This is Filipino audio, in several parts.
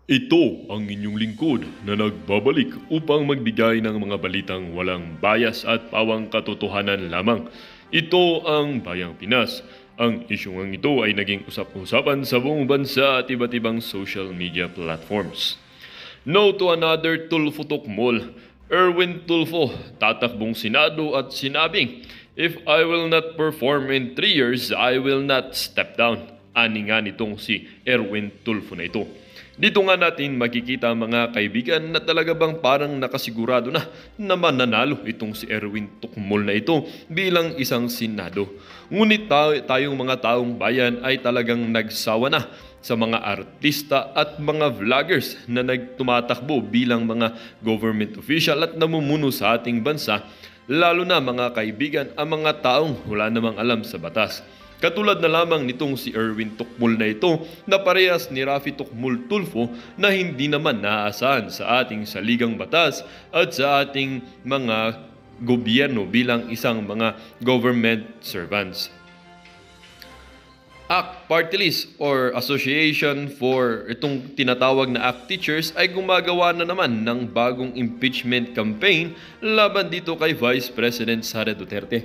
Ito ang inyong lingkod na nagbabalik upang magbigay ng mga balitang walang bias at pawang katotohanan lamang. Ito ang Bayang Pinas. Ang isyong ito ay naging usap-usapan sa buong bansa at iba't ibang social media platforms. No to another Tulfo Tukmol. Erwin Tulfo, tatakbong Senado at sinabing, "If I will not perform in 3 years, I will not step down." Ani nga nitong si Erwin Tulfo na ito. Dito nga natin makikita mga kaibigan na talaga bang parang nakasigurado na mananalo itong si Erwin Tukmol na ito bilang isang senado. Ngunit tayong mga taong bayan ay talagang nagsawa na sa mga artista at mga vloggers na nagtumatakbo bilang mga government official at namumuno sa ating bansa, lalo na mga kaibigan ang mga taong wala namang alam sa batas. Katulad na lamang nitong si Erwin Tukmol na ito na parehas ni Raffy Tukmol Tulfo na hindi naman naaasahan sa ating saligang batas at sa ating mga gobyerno bilang isang mga government servants. ACT Party List or Association for itong tinatawag na ACT Teachers ay gumagawa na naman ng bagong impeachment campaign laban dito kay Vice President Sara Duterte.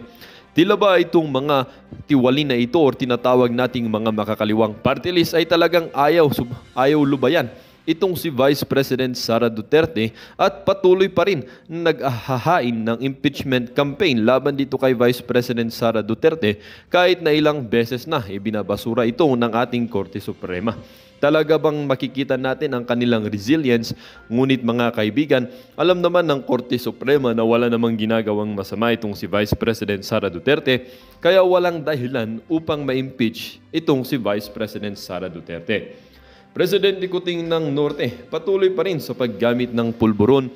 Tila ba itong mga tiwali na ito o tinatawag nating mga makakaliwang party list ay talagang ayaw lubayan itong si Vice President Sara Duterte at patuloy pa rin nag-ahahain ng impeachment campaign laban dito kay Vice President Sara Duterte kahit na ilang beses na ibinabasura ito ng ating Korte Suprema. Talaga bang makikita natin ang kanilang resilience? Ngunit mga kaibigan, alam naman ng Korte Suprema na wala namang ginagawang masama itong si Vice President Sara Duterte, kaya walang dahilan upang ma-impeach itong si Vice President Sara Duterte. Presidente Kuting ng Norte, patuloy pa rin sa paggamit ng pulburon.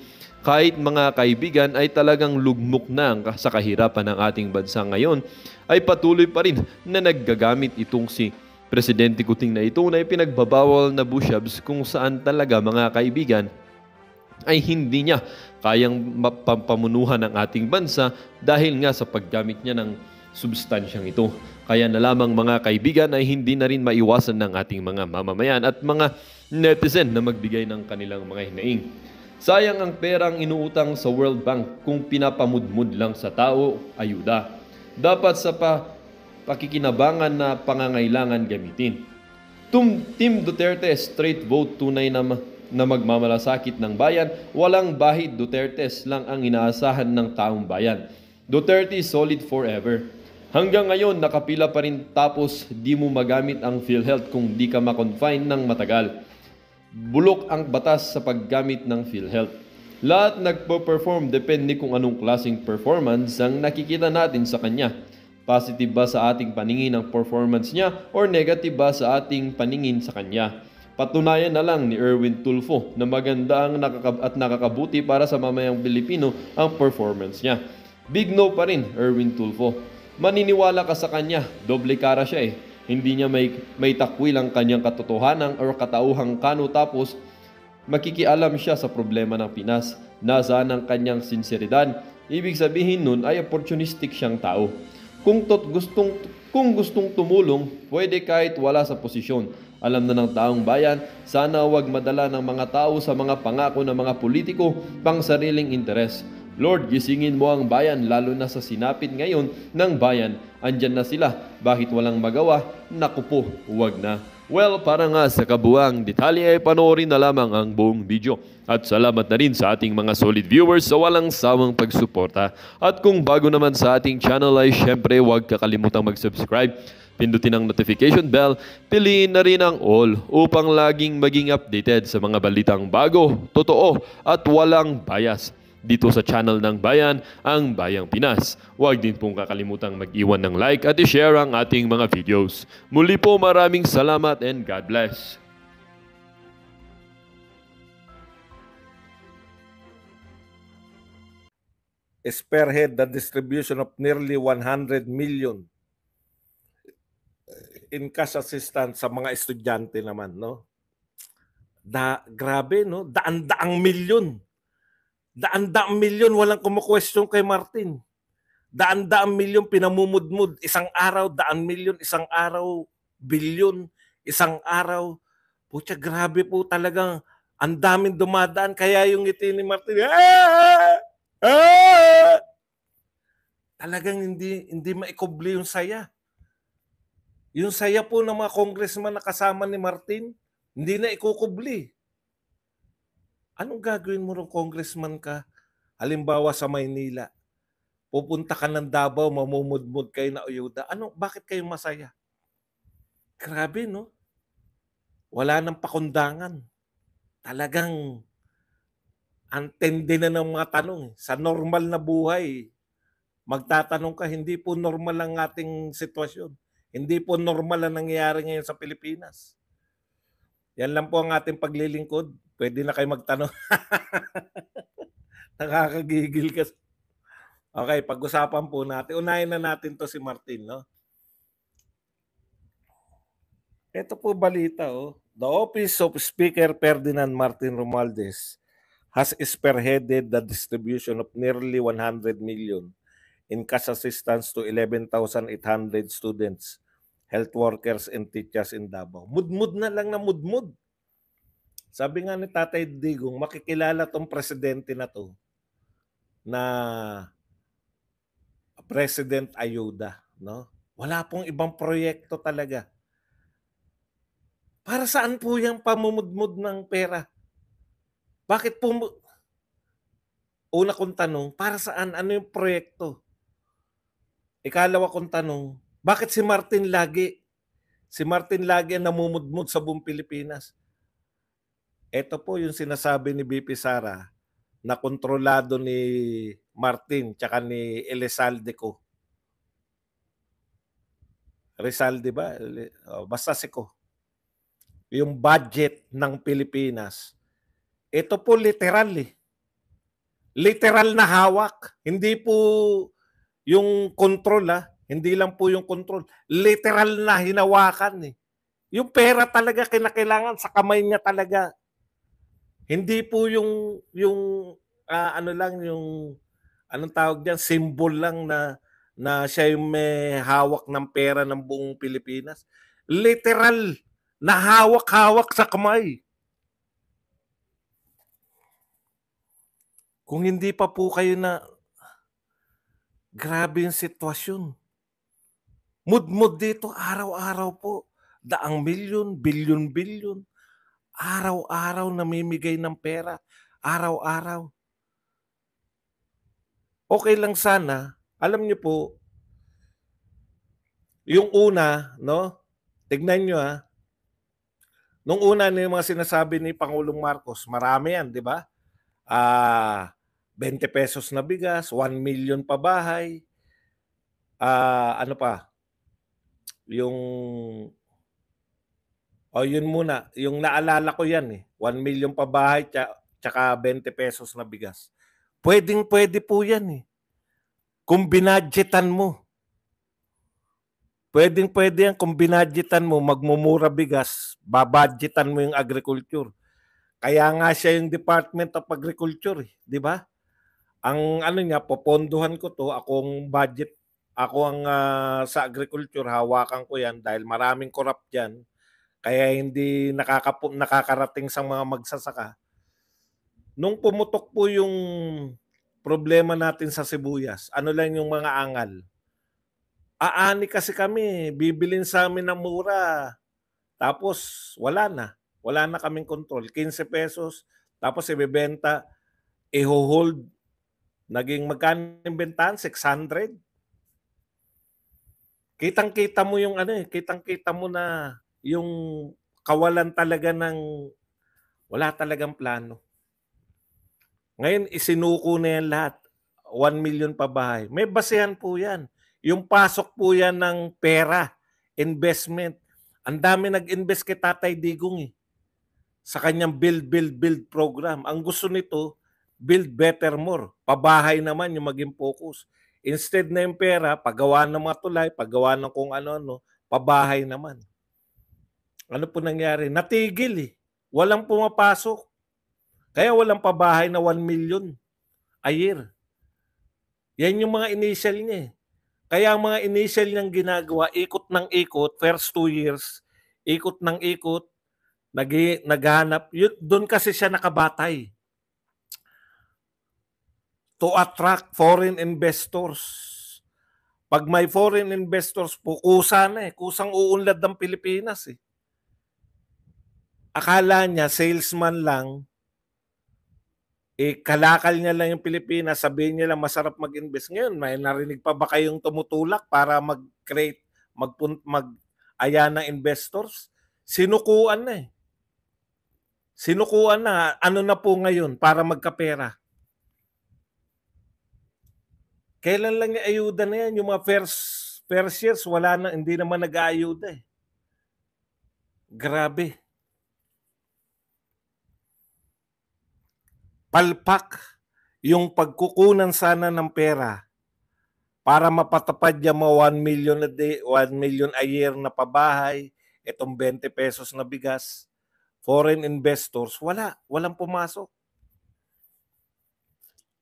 Kahit mga kaibigan ay talagang lugmok na sa kahirapan ng ating bansa ngayon, ay patuloy pa rin na naggagamit itong si Presidente Kuting na ito na ipinagbabawal na bushabs kung saan talaga mga kaibigan ay hindi niya kayang mapampamunuhan ng ating bansa dahil nga sa paggamit niya ng substansyang ito. Kaya na lamang mga kaibigan ay hindi na rin maiwasan ng ating mga mamamayan at mga netizen na magbigay ng kanilang mga hinaing. Sayang ang perang inuutang sa World Bank kung pinapamudmud lang sa tao, ayuda. Dapat sa pakikinabangan na pangangailangan gamitin. Team Duterte, straight vote, tunay na magmamalasakit ng bayan, walang bahid Dutertes lang ang inaasahan ng taong bayan. Duterte solid forever. Hanggang ngayon, nakapila pa rin tapos di mo magamit ang PhilHealth kung di ka makonfine ng matagal. Bulok ang batas sa paggamit ng PhilHealth. Lahat nagpo-perform depende kung anong klaseng performance ang nakikita natin sa kanya. Positive ba sa ating paningin ang performance niya or negative ba sa ating paningin sa kanya? Patunayan na lang ni Erwin Tulfo na maganda at nakakabuti para sa mamayang Pilipino ang performance niya. Big no pa rin, Erwin Tulfo. Maniniwala ka sa kanya, doble kara siya eh. Hindi niya may takwil ang kanyang katotohanan or katauhang kano tapos makikialam siya sa problema ng Pinas. Nasaan ang kanyang sinseridad? Ibig sabihin nun ay opportunistic siyang tao. Kung gustong tumulong, pwede kahit wala sa posisyon. Alam na ng taong bayan, sana wag madala ng mga tao sa mga pangako ng mga politiko pang sariling interes. Lord, gisingin mo ang bayan lalo na sa sinapit ngayon ng bayan. Andyan na sila. Bakit walang magawa? Naku po, wag na. Well, para nga sa kabuang detalye ay panoorin na lamang ang buong video. At salamat na rin sa ating mga solid viewers sa walang sawang pagsuporta. At kung bago naman sa ating channel ay syempre huwag kakalimutang mag-subscribe. Pindutin ang notification bell, piliin na rin ang all upang laging maging updated sa mga balitang bago, totoo at walang bias. Dito sa channel ng Bayan, ang Bayang Pinas. Huwag din pong kakalimutang mag-iwan ng like at i-share ang ating mga videos. Muli po maraming salamat and God bless. Spearhead the distribution of nearly 100 million in cash assistance sa mga estudyante naman, no? Grabe, no? Daan-daang milyon. Daan-daang milyon walang kumu-question kay Martin. Daan-daang milyon pinamumudmud. Isang araw, daan milyon. Isang araw, bilyon. Isang araw. Pucha, grabe po talagang Ang daming dumadaan, kaya yung ngiti ni Martin, ah! Ah! Talagang hindi maikubli yung saya. Yung saya po ng mga congressman na kasama ni Martin, hindi na ikukubli. Anong gagawin mo rin congressman ka? Halimbawa sa Maynila, pupunta ka ng Davao, mamumudmud kayo na ayuda. Bakit kayo masaya? Grabe, no? Wala nang pakundangan. Talagang antindi na ng mga tanong. Sa normal na buhay, magtatanong ka, hindi po normal ang ating sitwasyon. Hindi po normal ang nangyayari ngayon sa Pilipinas. Yan lang po ang ating paglilingkod. Pwede na kayo magtanong. Nakakagigil ka. Okay, pag-usapan po natin. Unahin na natin to si Martin, no? Ito po balita, oh. The Office of Speaker Ferdinand Martin Romualdez has spearheaded the distribution of nearly 100 million in cash assistance to 11,800 students, health workers, and teachers in Davao. Mudmud na lang na mudmud. Sabi nga ni Tatay Digong, makikilala tong presidente na to na President Ayuda, no? Wala pong ibang proyekto talaga. Para saan po yung pamumudmud ng pera? Bakit po, una kong tanong, para saan? Ano yung proyekto? Ikalawa kong tanong, bakit si Martin lagi ang namumudmud sa buong Pilipinas? Ito po yung sinasabi ni BP Sara na kontrolado ni Martin tsaka ni Elizalde ko. Rizalde ba? Basta si ko. Yung budget ng Pilipinas. Ito po literal eh. Literal na hawak. Hindi po yung control Hindi lang po yung control. Literal na hinawakan eh. Yung pera talaga kinakailangan sa kamay niya talaga. Hindi po yung anong tawag diyan, symbol lang na siya yung may hawak ng pera ng buong Pilipinas. Literal na hawak-hawak sa kamay. Kung hindi pa po kayo na grabe yung sitwasyon. Mudmud dito araw-araw po. Daang milyon, bilyon-bilyon. Araw-araw namimigay ng pera. Araw-araw. Okay lang sana, alam niyo po, yung una, no? Tignan niyo nung una yung mga sinasabi ni Pangulong Marcos, marami yan, di ba? 20 pesos na bigas, 1 million pa bahay. Ano pa? Yung yun muna, yung naalala ko yan 1 million pa bahay tsaka 20 pesos na bigas. Pwedeng-pwede po yan kung binadgetan mo. Pwedeng-pwede yan kung binadgetan mo, magmumura bigas, babadgetan mo yung agriculture. Kaya nga siya yung Department of Agriculture, di ba? Ang niya, popondohan ko to, akong budget, ako ang sa agriculture, hawakan ko yan dahil maraming corrupt yan. Kaya hindi nakakarating sa mga magsasaka. Nung pumutok po yung problema natin sa sibuyas, ano lang yung mga angal? Aani kasi kami, bibilin sa amin ng mura. Tapos wala na kaming control. 15 pesos, tapos ibebenta, i-hold. Naging magkano yung bentahan? 600. Kitang-kita mo yung kitang-kita mo na yung kawalan talaga ng wala talagang plano. Ngayon, isinuko na yan lahat. 1 million pa bahay. May basehan po yan. Yung pasok po yan ng pera, investment. Ang dami nag-invest kay Tatay Digong sa kanyang build program. Ang gusto nito, build better more. Pabahay naman yung maging focus. Instead na yung pera, paggawa ng mga tulay, paggawa ng kung ano-ano, pabahay naman. Ano po nangyari? Natigil Walang pumapasok. Kaya walang pabahay na 1 million a year. Yan yung mga initial niya Kaya ang mga initial niyang ginagawa, ikot ng ikot, first 2 years, ikot ng ikot, Naghahanap. Doon kasi siya nakabatay. To attract foreign investors. Pag may foreign investors po, kusa na eh. Kusang uunlad ng Pilipinas eh. Akala niya, salesman lang, kalakal niya lang yung Pilipinas, sabihin niya lang masarap mag-invest. Ngayon, may narinig pa ba kayong tumutulak para mag-create, mag-aya ng investors? Sinukuan na eh. Sinukuan na. Ano na po ngayon para magkapera? Kailan lang yung ayuda na yan? Yung mga first years, wala na, hindi naman nag-aayuda eh. Grabe. Palpak yung pagkukunan sana ng pera para mapatupad yung mga 1 million a day, 1 million a year na pabahay, itong 20 pesos na bigas. Foreign investors, walang pumasok.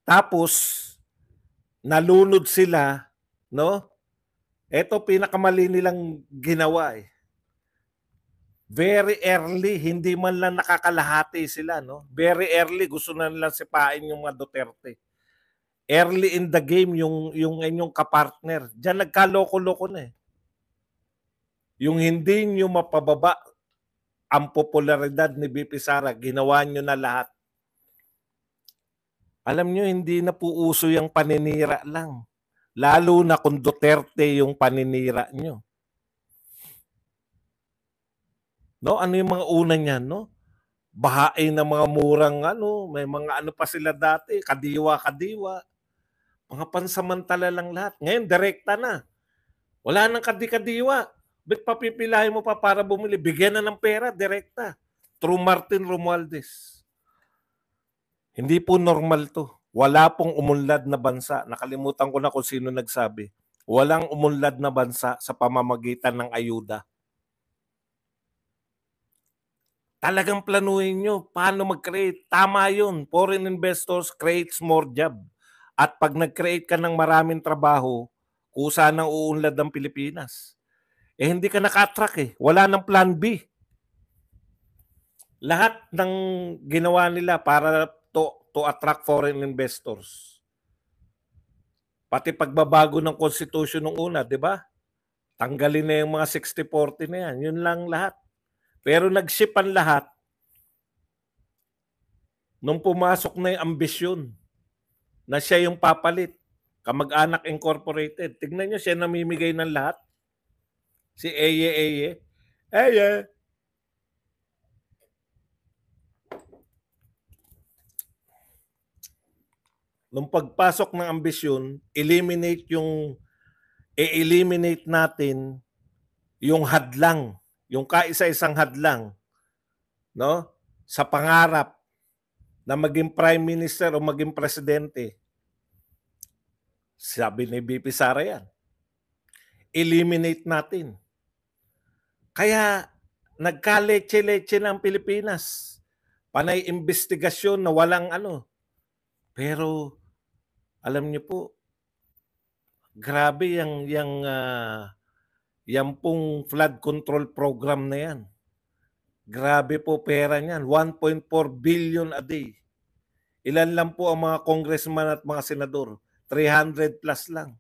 Tapos, nalunod sila, no? Ito pinakamali nilang ginawa eh. Very early, hindi man lang nakakalahati sila, no? Very early, gusto na nilang sipain yung mga Duterte. Early in the game, yung inyong kapartner. Diyan nagkaloko-loko na eh. Yung hindi nyo mapababa ang popularidad ni BP Sara, ginawa nyo na lahat. Alam nyo, hindi na po uso yung paninira lang. Lalo na kung Duterte yung paninira nyo. No, ano yung mga una niyan, no? Bahain ng mga murang may mga pa sila dati, kadiwa-kadiwa. Mga pansamantala lang lahat. Ngayon, direkta na. Wala nang kadi-kadiwa. Ba't papipilahin mo pa para bumili? Bigyan na ng pera, direkta. Through Martin Romualdez. Hindi po normal to. Wala pong umunlad na bansa. Nakalimutan ko na kung sino nagsabi. Walang umunlad na bansa sa pamamagitan ng ayuda. Talagang planuhin nyo paano mag-create. Tama yun. Foreign investors creates more job. At pag nag-create ka ng maraming trabaho, kusa nang uunlad ng Pilipinas. Hindi ka naka-attract eh. Wala nang plan B. Lahat ng ginawa nila para to attract foreign investors. Pati pagbabago ng constitution nung una, di ba? Tanggalin na yung mga 60-40 na yan. Yun lang lahat. Pero nag-ship ang lahat nung pumasok na yung ambisyon na siya yung papalit. Kamag-anak Incorporated. Tignan nyo, siya namimigay ng lahat. Si Eye. Nung pagpasok ng ambisyon, eliminate natin yung hadlang, yung kaisa-isang hadlang, no? Sa pangarap na maging prime minister o maging presidente. Sabi ni BP Sara yan. Eliminate natin. Kaya nagka-leche-leche ng Pilipinas. Panay investigasyon na walang Pero alam niyo po, grabe yang pong flood control program na yan. Grabe po pera niyan. 1.4 billion a day. Ilan lang po ang mga congressman at mga senador? 300 plus lang.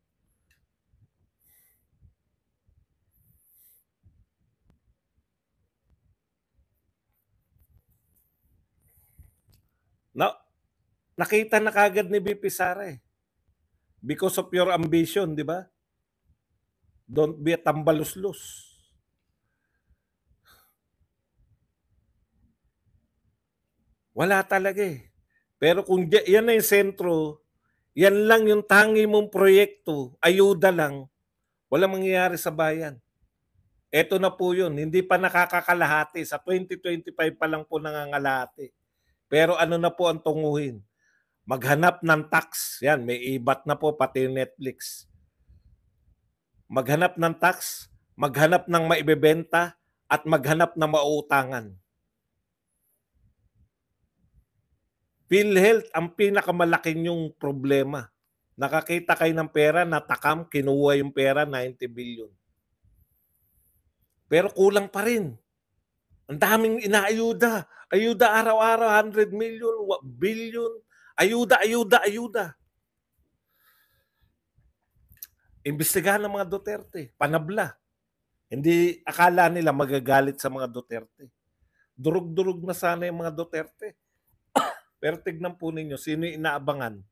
Nakita na kagad ni BP Sara eh. Because of your ambition, di ba? Don't be a tambaluslos. Wala talaga eh. Pero kung yan na yung sentro, yan lang yung tangi mong proyekto, ayuda lang, walang mangyayari sa bayan. Ito na po yun, hindi pa nakakakalahati. Sa 2025 pa lang po nangangalahati. Pero ano na po ang tunguhin? Maghanap ng tax. Yan, may ibat na po pati Netflix. Maghanap ng tax, maghanap ng maibebenta, at maghanap ng mauutangan. PhilHealth, ang pinakamalaking yung problema. Nakakita kayo ng pera, natakam, kinuha yung pera, 90 billion. Pero kulang pa rin. Ang daming inaayuda. Ayuda araw-araw, 100 million, billion. Ayuda, ayuda, ayuda. Imbestigahan ng mga Duterte. Panabla. Hindi akala nila magagalit sa mga Duterte. Durug-durug na sana yung mga Duterte. Pero tignan po ninyo, sino yung inaabangan?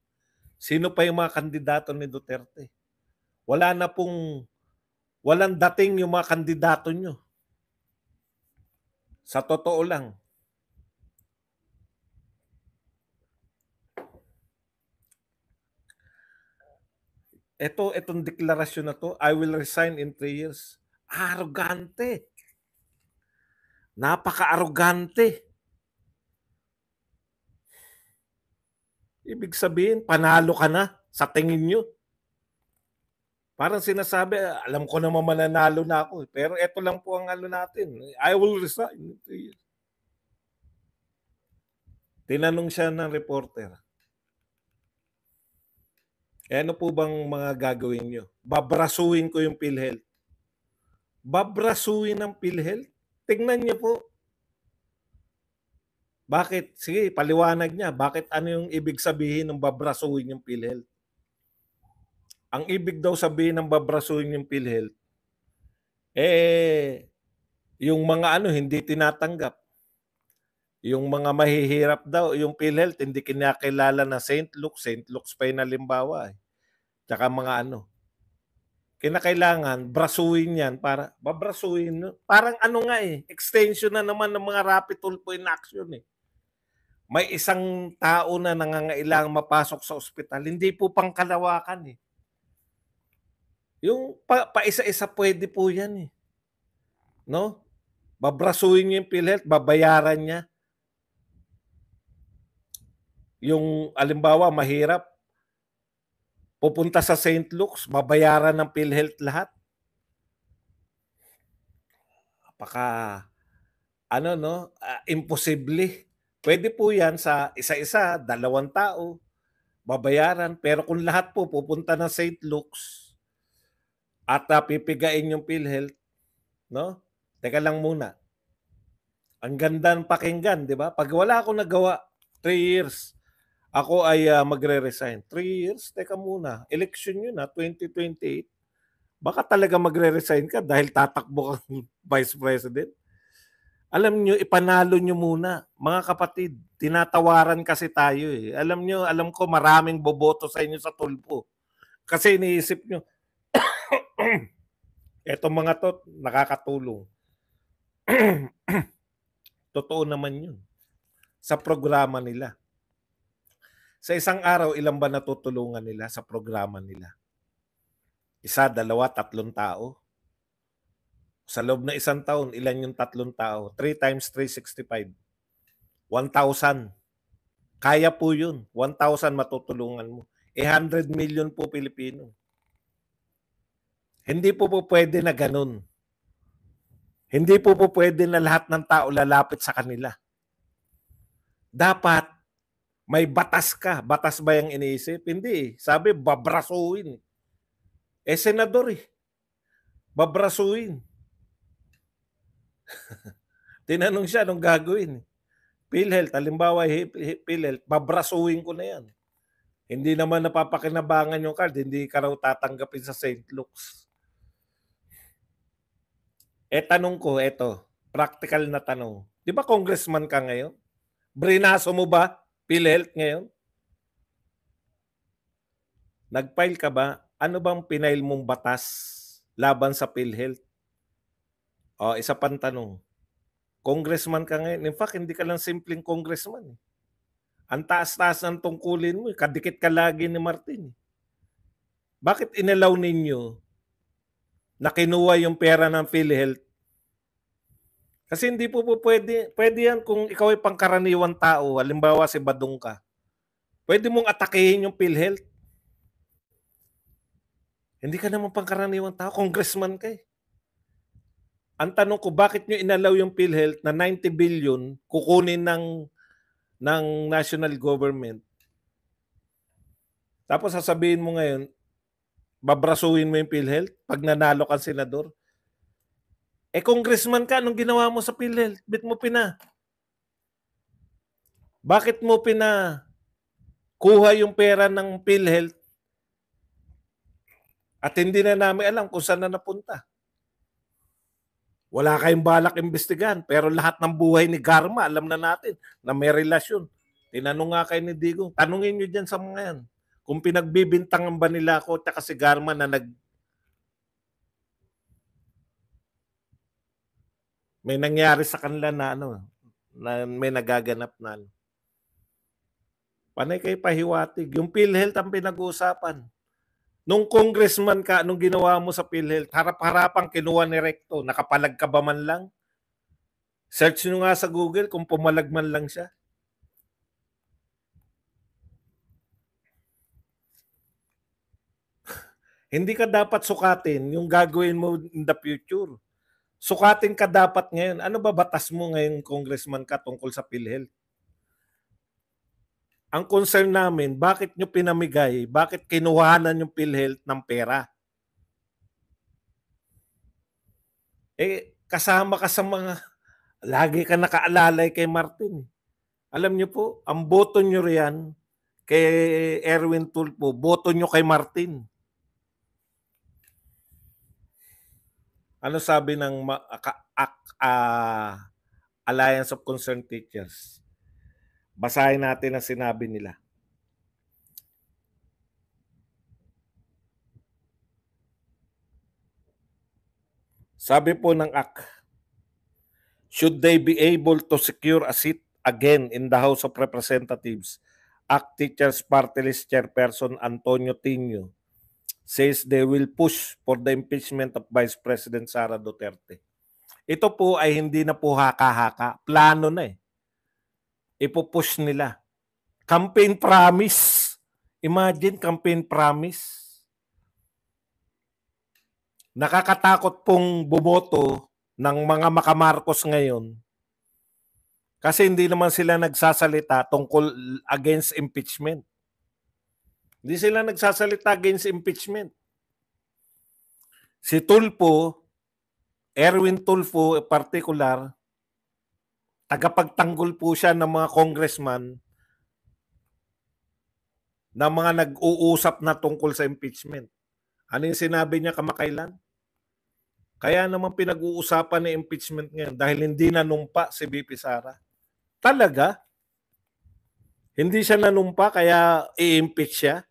Sino pa yung mga kandidato ni Duterte? Walang dating yung mga kandidato nyo. Sa totoo lang. Itong deklarasyon na to, I will resign in 3 years. Arrogante. Napaka-arrogante. Ibig sabihin, panalo ka na sa tingin nyo. Parang sinasabi, alam ko naman mananalo na ako. Pero ito lang po ang ano natin. I will resign in 3 years. Tinanong siya ng reporter, ano po bang mga gagawin nyo? Babrasuin ko yung PhilHealth. Babrasuin ng PhilHealth? Tingnan niyo po. Bakit? Sige, paliwanag niya. Bakit ano yung ibig sabihin ng babrasuin yung PhilHealth? Ang ibig daw sabihin ng babrasuin yung PhilHealth, yung mga hindi tinatanggap. Yung mga mahihirap daw, yung PhilHealth, hindi kinakilala na St. Luke's pa yung halimbawa. Tsaka mga kinakailangan, brasuin yan para, babrasuin. Parang extension na naman ng mga rapid tulpo in action May isang tao na nangangailangang mapasok sa ospital, hindi po pangkalawakan Yung pa-isa-isa pwede po yan No? Babrasuin niya yung PhilHealth, babayaran niya. Yung alimbawa, mahirap, pupunta sa St. Luke's, babayaran ng PhilHealth lahat. Imposible. Pwede po yan sa isa-isa, 2 tao, babayaran. Pero kung lahat po pupunta ng St. Luke's at pipigain yung PhilHealth, no? Teka lang muna. Ang ganda ng pakinggan, di ba? Pag wala akong nagawa, 3 years, ako ay magre-resign. 3 years? Teka muna. Election yun 2028. Baka talaga magre-resign ka dahil tatakbo kang Vice President. Alam nyo, ipanalo nyo muna. Mga kapatid, tinatawaran kasi tayo Alam ko maraming boboto sa inyo sa tulpo. Kasi iniisip nyo, etong mga to, nakakatulong. Totoo naman yun. Sa programa nila. Sa isang araw, ilan ba natutulungan nila sa programa nila? 1, 2, 3 tao. Sa loob na 1 taon, ilan yung 3 tao? 3 times 365. 1,000. Kaya po yun. 1,000 matutulungan mo. 100 million po Pilipino. Hindi po pwede na ganun. Hindi po pwede na lahat ng tao lalapit sa kanila. Dapat may batas ka. Batas ba yung iniisip? Hindi. Sabi, babrasuin. Senador babrasuin. Tinanong siya anong gagawin. PhilHealth, halimbawa PhilHealth, babrasuin ko na yan. Hindi naman napapakinabangan yung card, hindi ka raw tatanggapin sa St. Luke's. Tanong ko, practical na tanong. Di ba congressman ka ngayon? Brinaso mo ba PhilHealth ngayon? Nag-file ka ba? Ano bang pinail mong batas laban sa PhilHealth? Isa pang tanong. Congressman ka ngayon. In fact, hindi ka lang simpleng congressman. Ang taas-taas ng tungkulin mo. Kadikit ka lagi ni Martin. Bakit inalaw ninyo na kinuha yung pera ng PhilHealth? Kasi hindi po pwede yan kung ikaw ay pangkaraniwang tao. Halimbawa si Badong ka. Pwede mong atakehin yung PhilHealth. Hindi ka naman pangkaraniwang tao. Congressman ka Ang tanong ko, bakit nyo inalaw yung PhilHealth na 90 billion kukunin ng national government? Tapos sasabihin mo ngayon, babrasuin mo yung PhilHealth pag nanalo kang senador? Congressman ka, anong ginawa mo sa PhilHealth? Bakit mo kuha yung pera ng PhilHealth at hindi na namin alam kung saan na napunta? Wala kayong balak imbestigahan, pero lahat ng buhay ni Garma, alam na natin na may relasyon. Tinanong nga kayo ni Digong, tanungin nyo dyan sa mga yan. Kung pinagbibintangan ba nila ako at si Garma na may nangyari sa kanila na na may nagaganap na Panay kayo pahiwatig. Yung PhilHealth ang pinag-uusapan. Nung congressman ka, anong ginawa mo sa PhilHealth? Harap-harapang kinuha ni Recto. Nakapalag ka ba man lang? Search nyo nga sa Google kung pumalag man lang siya. Hindi ka dapat sukatin yung gagawin mo in the future. Sukatin ka dapat ngayon. Ano ba batas mo ngayon, congressman ka, tungkol sa PhilHealth? Ang concern namin, bakit nyo pinamigay, bakit kinuhanan yung PhilHealth ng pera? Kasama ka sa mga, lagi ka nakaalalay kay Martin. Alam nyo po, ang boto nyo riyan kay Erwin Tulfo, boto nyo kay Martin. Ano sabi ng Alliance of Concerned Teachers? Basahin natin ang sinabi nila. Sabi po ng ACT, should they be able to secure a seat again in the House of Representatives, ACT Teachers Party List Chairperson Antonio Tinio says they will push for the impeachment of Vice President Sara Duterte. Ito po ay hindi na po haka-haka. Plano na Ipupush nila. Campaign promise. Imagine, campaign promise. Nakakatakot pong bumoto ng mga makamarkos ngayon kasi hindi naman sila nagsasalita tungkol against impeachment. Hindi sila nagsasalita against impeachment. Si Tulfo, Erwin Tulfo in particular, tagapagtanggol po siya ng mga congressman na mga nag-uusap na tungkol sa impeachment. Ano yung sinabi niya kamakailan? Kaya naman pinag-uusapan ng impeachment ngayon dahil hindi nanumpa si VP Sara. Talaga? Hindi siya nanumpa kaya i-impeach siya?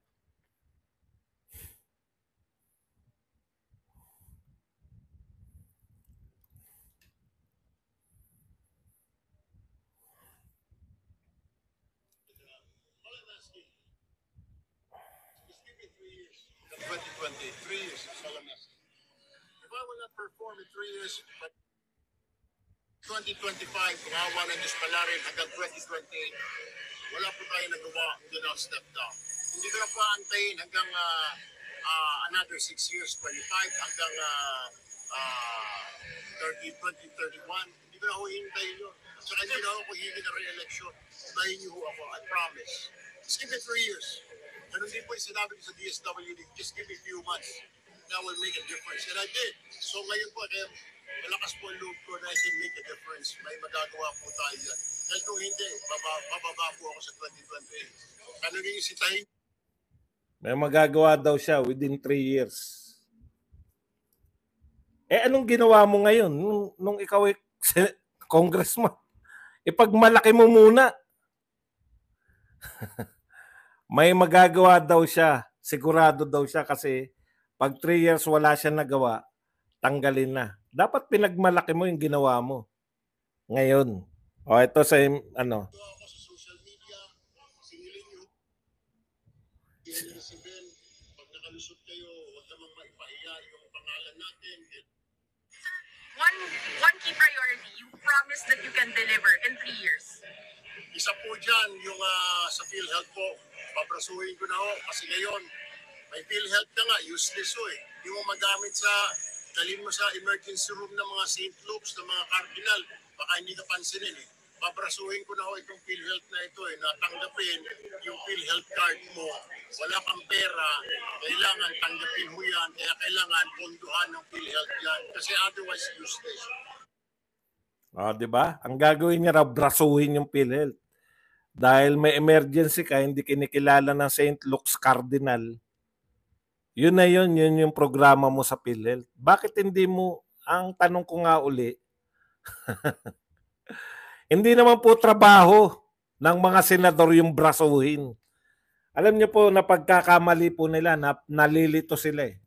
If I will not perform in 3 years, but 2025, kumawa ng Diyos pala rin hanggang 2028, wala po tayo nagawa, do not step down. Hindi ko na po antayin hanggang another 6 years, 25, hanggang 2031. Hindi ko na ho hihintayin yun. Saka hindi na ako hihingi na re-election. Tayin niyo ho ako, I promise. Just give me 3 years. Ganun din po yung sinabi ko sa DSWD, just give me a few months. That will make a difference. And I did. So ngayon po, kaya malakas po ang loob ko na I can make a difference. May magagawa po tayo yan. Dahil kung hindi, bababa po ako sa 2028. Ano yung isitahin? May magagawa daw siya within 3 years. Anong ginawa mo ngayon nung ikaw ay congressman? Ipagmalaki mo muna. May magagawa daw siya. Sigurado daw siya kasi pag 3 years wala siya nagawa, tanggalin na. Dapat pinagmalaki mo yung ginawa mo. Ngayon. Ito sa ano. Ako sa social media, singilin nyo. Si Ben, pag nakalusot kayo, huwag namang maipahiya yung pangalan natin. One key priority, you promise that you can deliver in 3 years. Isa po dyan, yung sa PhilHealth po, paprasuhin ko na ho, kasi ngayon, may PhilHealth na nga, useless ho eh. Hindi mo magamit dalhin mo sa emergency room ng mga St. Luke's, ng mga Cardinal, baka hindi ka pansinin eh. Paprasuhin ko na ho itong PhilHealth na ito natanggapin yung PhilHealth card mo. Wala kang pera, kailangan tanggapin mo yan, kaya kailangan ponduhan ng PhilHealth yan. Kasi otherwise useless. Di ba? Ang gagawin niya raw, brasuhin yung PhilHealth. Dahil may emergency ka, hindi kinikilala ng St. Luke's Cardinal. Yun na yun yung programa mo sa PhilHealth. Bakit hindi mo, ang tanong ko nga uli, hindi naman po trabaho ng mga senador yung brasuhin. Alam niyo po na pagkakamali po nila, nalilito sila eh.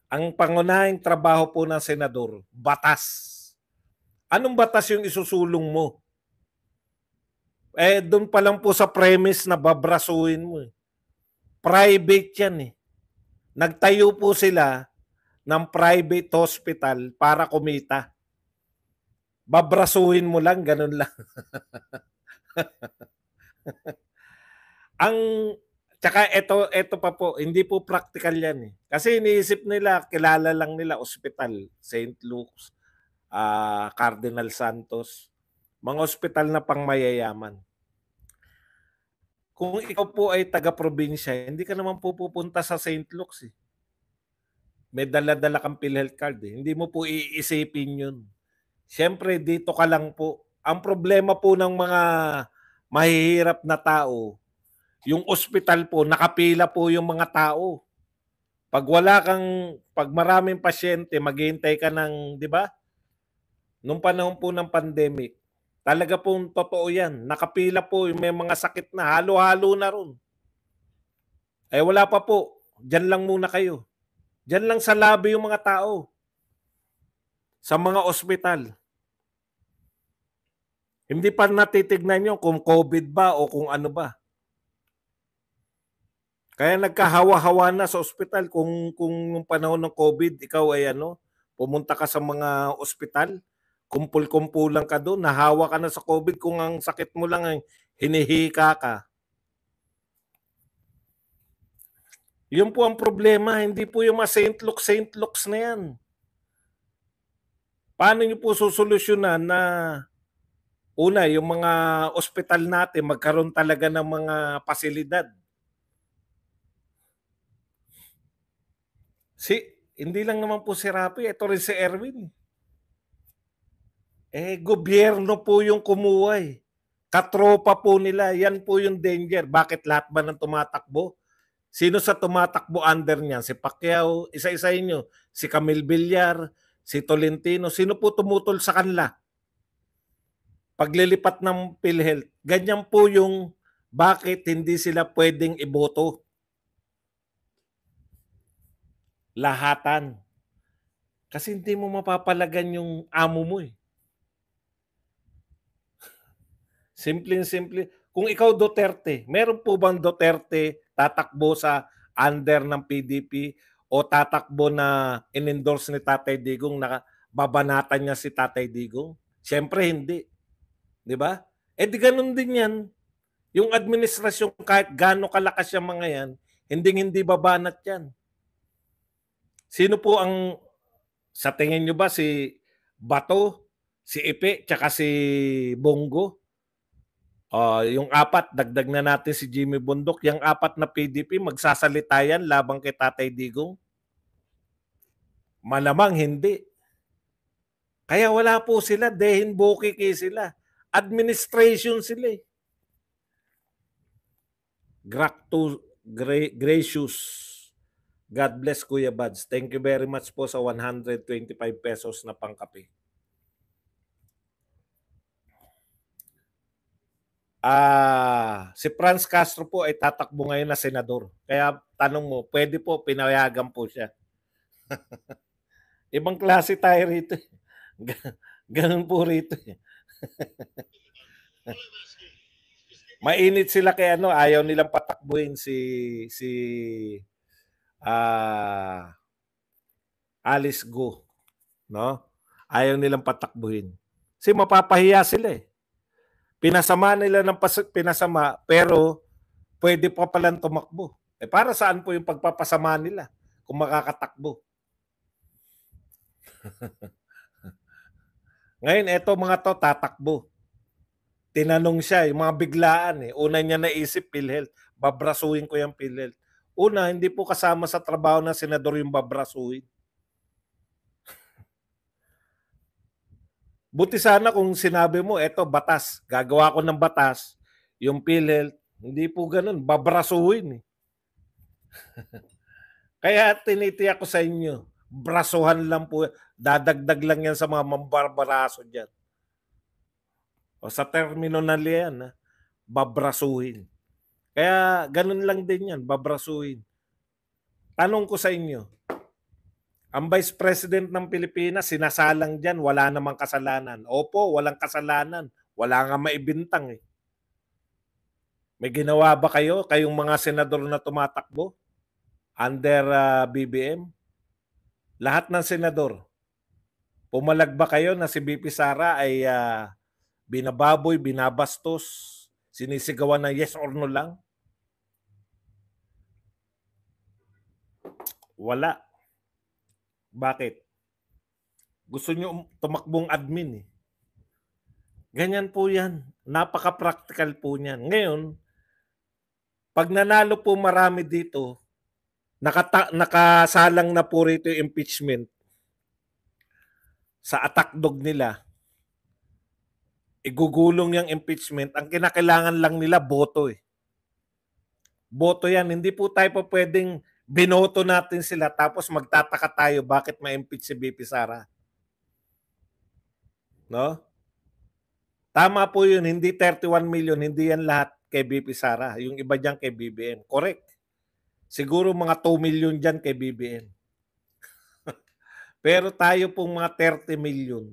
Ang pangunahing trabaho po ng senador, batas. Anong batas yung isusulong mo? Doon pa lang po sa premise na babrasuhin mo. Private yan eh. Nagtayo po sila ng private hospital para kumita. Babrasuhin mo lang, ganun lang. Tsaka ito pa po, hindi po practical yan eh. Kasi iniisip nila, kilala lang nila ospital, St. Luke's, Cardinal Santos, mga ospital na pangmayayaman. Kung ikaw po ay taga-probinsya, hindi ka naman po pupunta sa St. Luke's eh. May dala-dala kang PhilHealth card eh. Hindi mo po iisipin yun. Siyempre, dito ka lang po. Ang problema po ng mga mahihirap na tao, yung ospital po, nakapila po yung mga tao. Pag maraming pasyente, maghihintay ka ng, di ba? Nung panahon po ng pandemic, talaga pong totoo yan. Nakapila po, may mga sakit na, halo-halo na ron. Wala pa po. Diyan lang muna kayo. Diyan lang sa lobby yung mga tao. Sa mga ospital. Hindi pa natitignan nyo kung COVID ba o kung ano ba. Kaya nagkahawa-hawa na sa ospital kung nung panahon ng COVID, ikaw ay pumunta ka sa mga ospital, kumpul-kumpulan ka doon, nahawa ka na sa COVID kung ang sakit mo lang ay hinihika ka. Yun po ang problema, hindi po yung mga St. Luke's na yan. Paano nyo po susolusyonan na una, yung mga ospital natin magkaroon talaga ng mga pasilidad? Hindi lang naman po si Rapi, ito rin si Erwin. Gobyerno po yung kumuha eh. Katropa po nila, yan po yung danger. Bakit lahat ba ng tumatakbo? Sino sa tumatakbo under niyan? Si Pacquiao, isa-isahin nyo. Si Camille Villar, si Tolentino. Sino po tumutol sa kanila? Paglilipat ng PhilHealth. Ganyan po yung bakit hindi sila pwedeng iboto. Lahatan. Kasi hindi mo mapapalagan yung amo mo eh. Simple. Kung ikaw Duterte, meron po bang Duterte tatakbo sa under ng PDP o tatakbo na in-endorse ni Tatay Digong na babanatan niya si Tatay Digong? Siyempre hindi. Di ba? Di ganun din yan. Yung administrasyon, kahit gaano kalakas yung mga yan, hindi babanat yan. Sino po ang, sa tingin nyo ba, si Bato, si Ipe, tsaka si Bongo? Yung apat, dagdag na natin si Jimmy Bundok, yung apat na PDP, magsasalita yan labang kay Tatay Digong? Malamang hindi. Kaya wala po sila, dehin bukiki sila. Administration sila eh. Gracious. God bless Kuya Buds. Thank you very much po sa 125 pesos na pangkape. Si Franz Castro po ay tatakbo ngayon na senador. Kaya tanong mo, pwede po, pinayagan po siya. Ibang klase tayo rito. Ganun po rito. Mainit sila kay ayaw nilang patakbuhin si Alice Go, no? Ayaw nilang patakbuhin. Kasi mapapahiya sila eh. Pinasama nila ng pinasama, pero pwede pa palang tumakbo. Para saan po yung pagpapasama nila kung makakatakbo? Ngayon, eto mga to tatakbo. tinanong siya, yung mga biglaan eh. Una niya naisip, PhilHealth. Babrasuhin ko yung PhilHealth. Una, hindi po kasama sa trabaho ng senador yung babrasuhin. Buti sana kung sinabi mo, eto, batas. Gagawa ko ng batas. Yung PhilHealth, hindi po ganun. Babrasuhin eh. Kaya tinitiyak ko sa inyo, brasuhan lang po. Dadagdag lang yan sa mga mambarbaraso dyan. O sa termino na yan, babrasuhin. Kaya ganun lang din yan, babrasuhin. Tanong ko sa inyo, ang Vice President ng Pilipinas, sinasalang dyan, wala namang kasalanan. Opo, walang kasalanan. Wala nga maibintang eh. May ginawa ba kayo, kayong mga senador na tumatakbo under BBM? Lahat ng senador, pumalag ba kayo na si BP Sara ay binababoy, binabastos, sinisigawan na yes or no lang? Wala. Bakit? Gusto nyo tumakbong admin eh. Ganyan po yan. Napaka-practical po niyan. Ngayon, pag nanalo po marami dito, nakasalang na po rito yung impeachment sa attack dog nila, igugulong yung impeachment, ang kinakailangan lang nila boto eh. Boto yan. Hindi po tayo pa pwedeng binoto natin sila tapos magtataka tayo bakit ma-impeach si BP Sara. No? Tama po yun. Hindi 31 million. Hindi yan lahat kay BP Sara. Yung iba dyan kay BBM. Correct. Siguro mga 2 million dyan kay BBM. Pero tayo pong mga 30 million.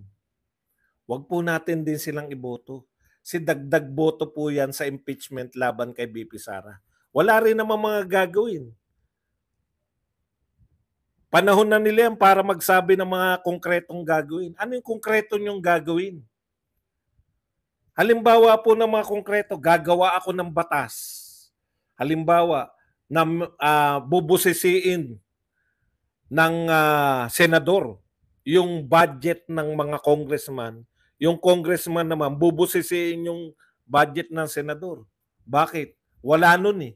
Wag po natin din silang iboto. Si dagdag boto po yan sa impeachment laban kay BP Sara. Wala rin naman mga gagawin. Panahon na nila yan para magsabi ng mga konkretong gagawin. Ano yung konkreto nyong gagawin? Halimbawa po ng mga konkreto, gagawa ako ng batas. Halimbawa, na bubusisiin ng senador yung budget ng mga congressman. Yung congressman naman, bubusisiin yung budget ng senador. Bakit? Wala nun eh.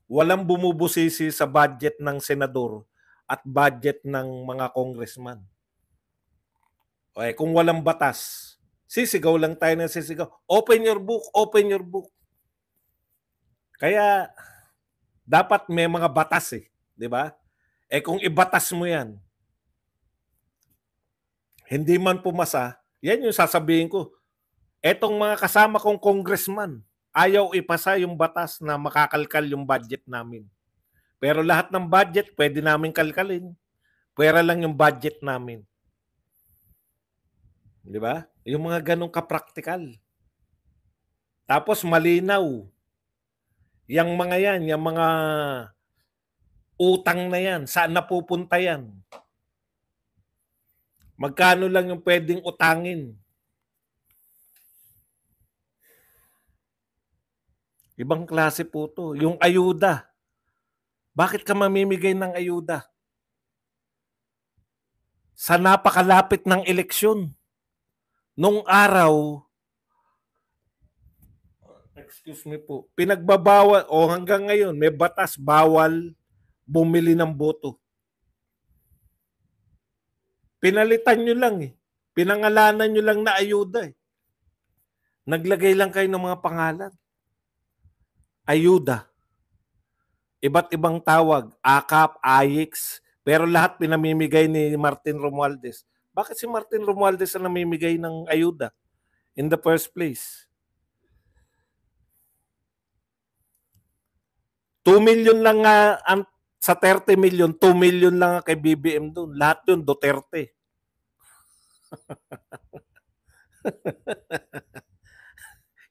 Walang bumubusisi sa budget ng senador at budget ng mga congressman. Okay, kung walang batas, sisigaw lang tayo ng sisigaw. Open your book, open your book. Kaya dapat may mga batas eh, di ba? Eh kung ibatas mo yan, hindi man pumasa, yan yung sasabihin ko. Etong mga kasama kong congressman, ayaw ipasa yung batas na makakalkal yung budget namin. Pero lahat ng budget, pwede namin kalkalin. Pwera lang yung budget namin. Di ba? Yung mga ganong kapraktikal. Tapos malinaw. Yang mga yan, yung mga utang na yan, saan napupunta yan? Magkano lang yung pwedeng utangin? Ibang klase po to. Yung ayuda. Bakit ka mamimigay ng ayuda? Sa napakalapit ng eleksyon. Nung araw, excuse me po, pinagbabawal, o hanggang ngayon, may batas, bawal bumili ng boto. Pinalitan nyo lang eh. Pinangalanan nyo lang na ayuda eh. Naglagay lang kayo ng mga pangalan. Ayuda. Iba't ibang tawag, AKAP, AYIX, pero lahat pinamimigay ni Martin Romualdez. Bakit si Martin Romualdez ang namimigay ng ayuda in the first place? 2 million lang nga sa 30 million, 2 million lang kay BBM doon. Lahat yun, Duterte.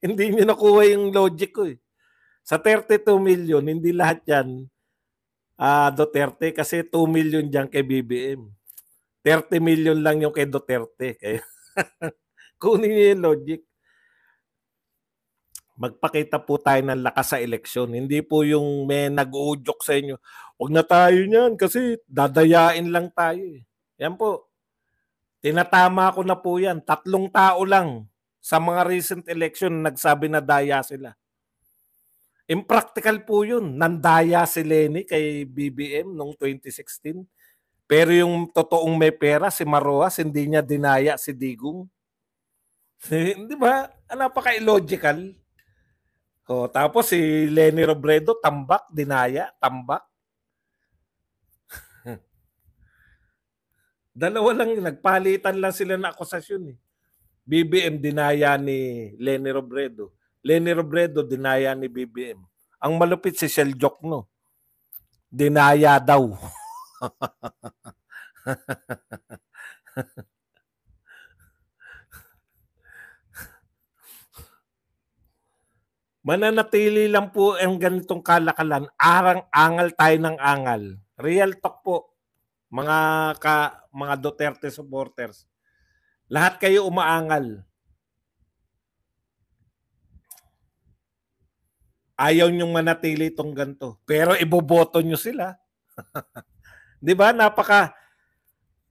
Hindi nyo nakuha yung logic ko eh. Sa 32 million, hindi lahat yan Duterte kasi 2 million dyan kay BBM. 30 million lang yung kay Duterte. Kaya kunin niyo yung logic. Magpakita po tayo ng lakas sa eleksyon. Hindi po yung may nag-uudyok sa inyo. Huwag na tayo niyan kasi dadayain lang tayo. Yan po. Tinatama ko na po yan. 3 tao lang sa mga recent election, nagsabi na daya sila. Impractical po yun. Nandaya si Lenny kay BBM noong 2016. Pero yung totoong may pera, si Maroas, hindi niya dinaya si Digong. Di ba? Napaka-illogical. O, tapos si Lenny Robredo, tambak, dinaya, tambak. Dalawa lang, nagpalitan lang sila na akusasyon. BBM dinaya ni Lenny Robredo. Lenny Robredo dinaya ni BBM. Ang malupit si Shell Jokno. Dinaya daw. Mananatili lang po ang ganitong kalakalan. Angal tayo ng angal. Real talk po, mga Duterte supporters. Lahat kayo umaangal. Ayaw nyong manatili itong ganito. Pero iboboto nyo sila. Di ba?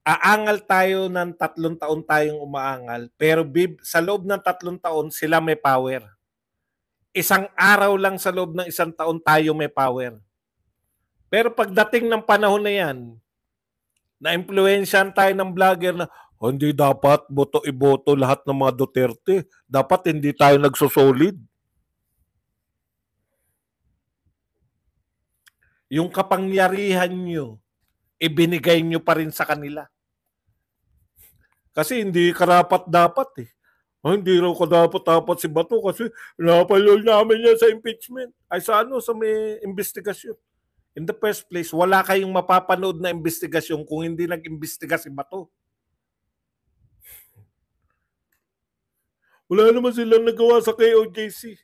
Aangal tayo ng 3 taon tayong umaangal. Pero sa loob ng 3 taon, sila may power. Isang araw lang sa loob ng 1 taon tayo may power. Pero pagdating ng panahon na yan, na-influensyan tayo ng vlogger na hindi dapat iboto lahat ng mga Duterte. Dapat hindi tayo nagsosolid. Yung kapangyarihan nyo, ibinigay nyo pa rin sa kanila. Kasi hindi karapat-dapat eh. Hindi raw karapat-dapat si Bato kasi napalol namin niya sa impeachment. Ay sa may investigasyon. In the first place, wala kayong mapapanood na investigasyon kung hindi nag-imbestiga si Bato. Wala naman silang nagawa sa KOJC.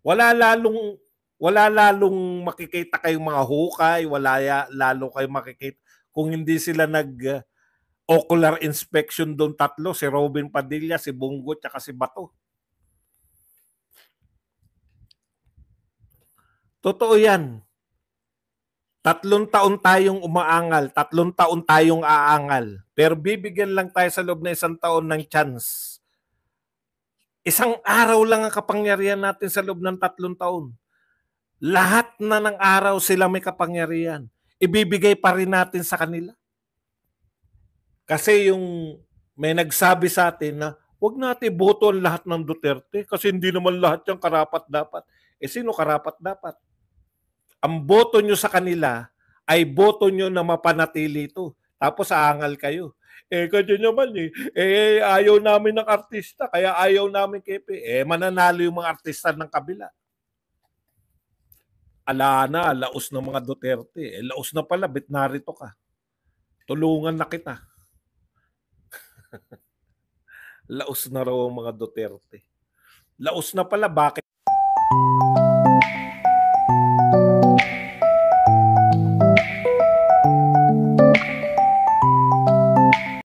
Wala lalong makikita kayong mga hukay, wala lalo kayong makikita kung hindi sila ocular inspection doon 3, si Robin Padilla, si Bongo, at si Bato. Totoo yan. 3 taon tayong umaangal, 3 taon tayong aangal. Pero bibigyan lang tayo sa loob ng 1 taon ng chance. 1 araw lang ang kapangyarihan natin sa loob ng 3 taon. Lahat na ng araw sila may kapangyarihan. Ibibigay pa rin natin sa kanila. Kasi yung may nagsabi sa atin na huwag natin boto ang lahat ng Duterte kasi hindi naman lahat yung karapat-dapat. Sino karapat-dapat? Ang boto nyo sa kanila ay boto nyo na mapanatili ito. Tapos aangal kayo. Kasi naman ayaw namin ng artista, kaya ayaw namin kepe. Mananalo yung mga artista ng kabila. Ala na, laos ng mga Duterte. Laos na pala, bit narito ka. Tulungan na kita. Laos na raw ang mga Duterte. Laos na pala, bakit?